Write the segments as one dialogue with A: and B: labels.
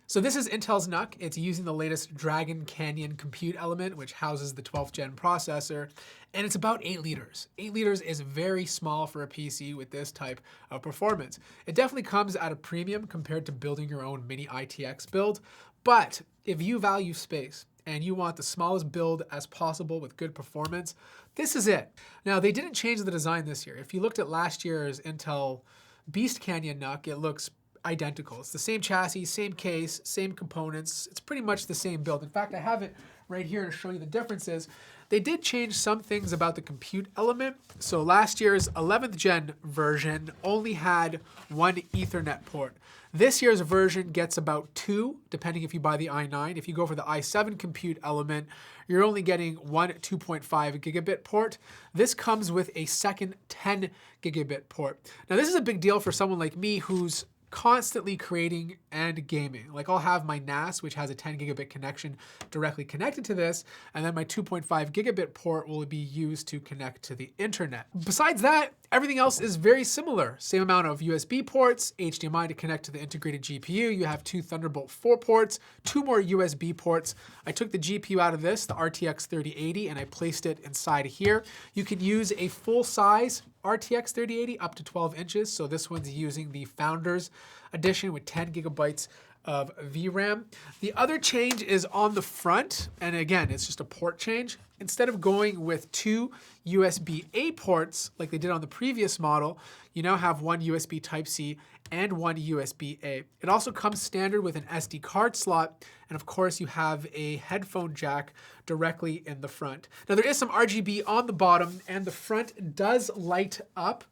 A: So this is Intel's NUC. It's using the latest Dragon Canyon compute element, which houses the 12th gen processor, and it's about 8 liters. 8 liters is very small for a PC with this type of performance. It definitely comes at a premium compared to building your own mini-itx build, but if you value space and you want the smallest build as possible with good performance, this is it. Now, they didn't change the design this year. If you looked at last year's Intel Beast Canyon NUC, it looks identical. It's the same chassis, same case, same components. It's pretty much the same build. In fact, I have it right here to show you the differences. They did change some things about the compute element. So last year's 11th gen version only had one Ethernet port. This year's version gets about 2, depending if you buy the i9. If you go for the i7 compute element, you're only getting one 2.5 gigabit port. This comes with a second 10 gigabit port. Now, this is a big deal for someone like me who's constantly creating and gaming. Like, I'll have my NAS, which has a 10 gigabit connection directly connected to this, and then my 2.5 gigabit port will be used to connect to the internet. Besides that, everything else is very similar. Same amount of USB ports, HDMI to connect to the integrated GPU. You have 2 Thunderbolt 4 ports, 2 more USB ports. I took the GPU out of this, the RTX 3080, and I placed it inside of here. You can use a full-size RTX 3080 up to 12 inches. So this one's using the Founders Edition with 10 gigabytes of VRAM. The other change is on the front, and again, it's just a port change. Instead of going with 2 USB-A ports like they did on the previous model, you now have one USB Type-C and one USB-A. It also comes standard with an SD card slot, and of course you have a headphone jack directly in the front. Now, there is some RGB on the bottom, and the front does light up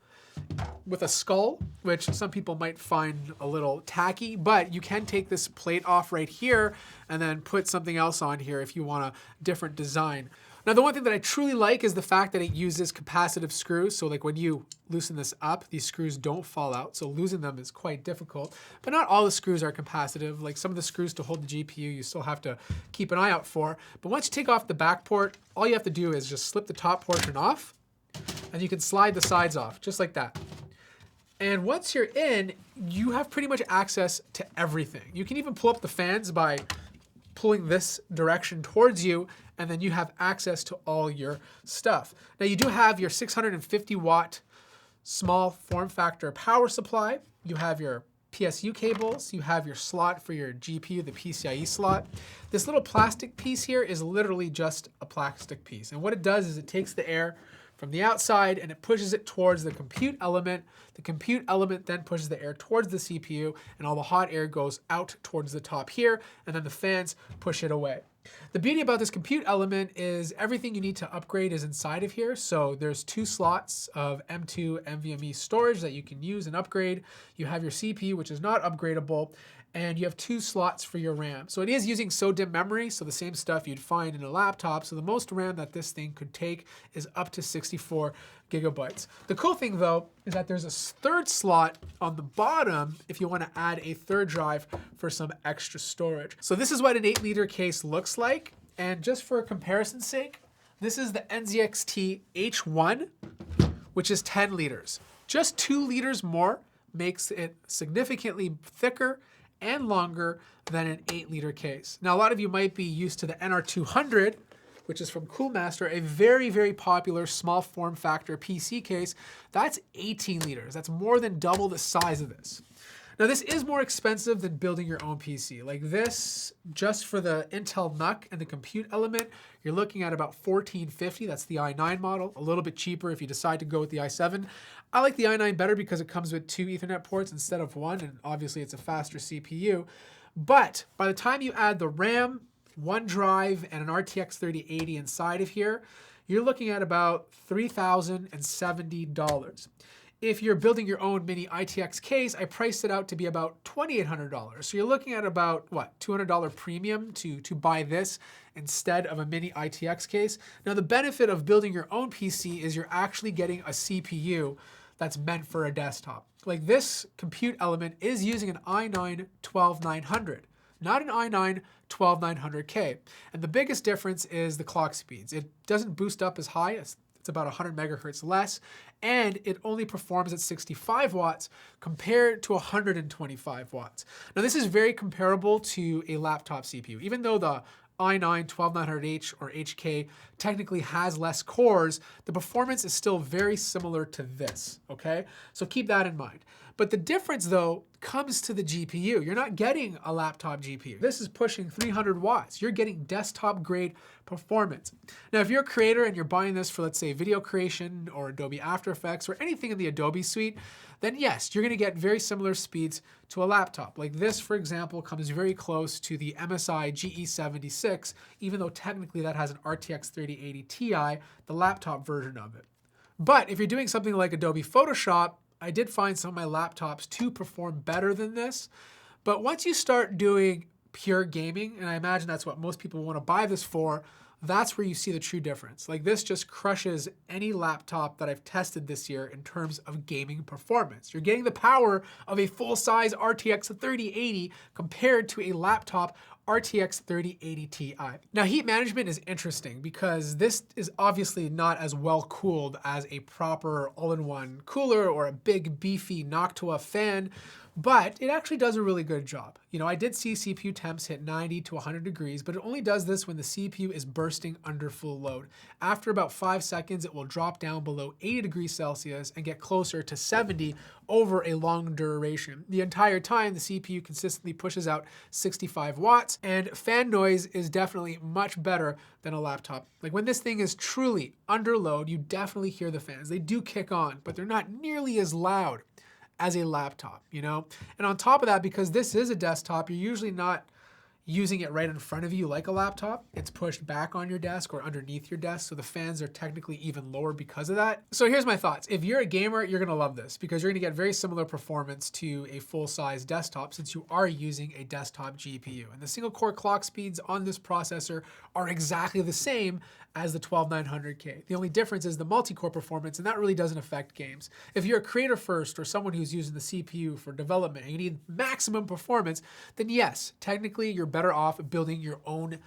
A: with a skull, which some people might find a little tacky, but you can take this plate off right here and then put something else on here if you want a different design. Now, the one thing that I truly like is the fact that it uses capacitive screws. So like when you loosen this up, these screws don't fall out. So losing them is quite difficult, but not all the screws are capacitive. Like some of the screws to hold the GPU, you still have to keep an eye out for. But once you take off the back port, all you have to do is just slip the top portion off, and you can slide the sides off just like that. And once you're in, you have pretty much access to everything. You can even pull up the fans by pulling this direction towards you, and then you have access to all your stuff. Now, you do have your 650 watt small form factor power supply. You have your PSU cables. You have your slot for your GPU, the PCIe slot. This little plastic piece here is literally just a plastic piece. And what it does is it takes the air from the outside and it pushes it towards the compute element. The compute element then pushes the air towards the CPU, and all the hot air goes out towards the top here, and then the fans push it away. The beauty about this compute element is everything you need to upgrade is inside of here. So there's 2 slots of M2 NVMe storage that you can use and upgrade. You have your CPU, which is not upgradable, and you have 2 slots for your RAM. So it is using SODIMM memory, so the same stuff you'd find in a laptop. So the most RAM that this thing could take is up to 64 gigabytes. The cool thing, though, is that there's a 3rd slot on the bottom if you want to add a 3rd drive for some extra storage. So this is what an 8-liter case looks like. And just for comparison's sake, this is the NZXT H1, which is 10 liters. Just 2 liters more makes it significantly thicker and longer than an 8-liter case. Now, a lot of you might be used to the NR200, which is from Coolmaster, a very, very popular small form factor PC case. That's 18 liters. That's more than double the size of this. Now, this is more expensive than building your own PC. Like this, just for the Intel NUC and the compute element, you're looking at about $1,450. That's the i9 model. A little bit cheaper if you decide to go with the i7. I like the i9 better because it comes with 2 Ethernet ports instead of 1, and obviously it's a faster CPU. But by the time you add the RAM, 1 drive, and an RTX 3080 inside of here, you're looking at about $3,070. If you're building your own mini-itx case, I priced it out to be about $2,800. So you're looking at about, what, $200 premium to buy this instead of a mini-itx case. Now, the benefit of building your own PC is you're actually getting a CPU that's meant for a desktop. Like this compute element is using an i9 12900, not an i9 12900K. And the biggest difference is the clock speeds. It doesn't boost up as high as It's about 100 megahertz less, and it only performs at 65 watts compared to 125 watts. Now, this is very comparable to a laptop CPU. Even though the i9-12900H or HK technically has less cores, the performance is still very similar to this, okay? So keep that in mind. But the difference, though, comes to the GPU. You're not getting a laptop GPU. This is pushing 300 watts. You're getting desktop-grade performance. Now, if you're a creator and you're buying this for, let's say, video creation or Adobe After Effects or anything in the Adobe suite, then yes, you're gonna get very similar speeds to a laptop. Like this, for example, comes very close to the MSI GE76, even though technically that has an RTX 3080 Ti, the laptop version of it. But if you're doing something like Adobe Photoshop, I did find some of my laptops to perform better than this. But once you start doing pure gaming, and I imagine that's what most people want to buy this for, that's where you see the true difference. Like this just crushes any laptop that I've tested this year in terms of gaming performance. You're getting the power of a full-size RTX 3080 compared to a laptop RTX 3080 Ti. Now, heat management is interesting because this is obviously not as well cooled as a proper all-in-one cooler or a big beefy Noctua fan, but it actually does a really good job. You know, I did see CPU temps hit 90 to 100 degrees, but it only does this when the CPU is bursting under full load. After about 5 seconds, it will drop down below 80 degrees Celsius and get closer to 70 over a long duration. The entire time, the CPU consistently pushes out 65 watts, and fan noise is definitely much better than a laptop. Like when this thing is truly under load, you definitely hear the fans. They do kick on, but they're not nearly as loud as a laptop, you know? And on top of that, because this is a desktop, you're usually not using it right in front of you like a laptop. It's pushed back on your desk or underneath your desk, so the fans are technically even lower because of that. So here's my thoughts. If you're a gamer, you're gonna love this because you're gonna get very similar performance to a full-size desktop since you are using a desktop GPU. And the single core clock speeds on this processor are exactly the same as the 12900K. The only difference is the multi-core performance, and that really doesn't affect games. If you're a creator first or someone who's using the CPU for development and you need maximum performance, then yes, technically you're better off building your own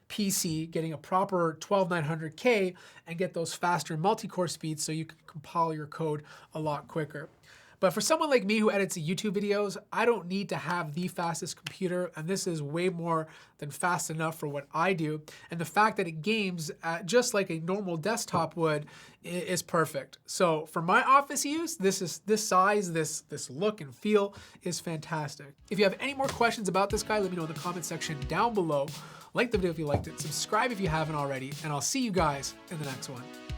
A: PC, getting a proper 12900K and get those faster multi-core speeds so you can compile your code a lot quicker. But for someone like me who edits YouTube videos, I don't need to have the fastest computer, and this is way more than fast enough for what I do. And the fact that it games just like a normal desktop would is perfect. So for my office use, this size, this look and feel is fantastic. If you have any more questions about this guy, let me know in the comment section down below. Like the video if you liked it, subscribe if you haven't already, and I'll see you guys in the next one.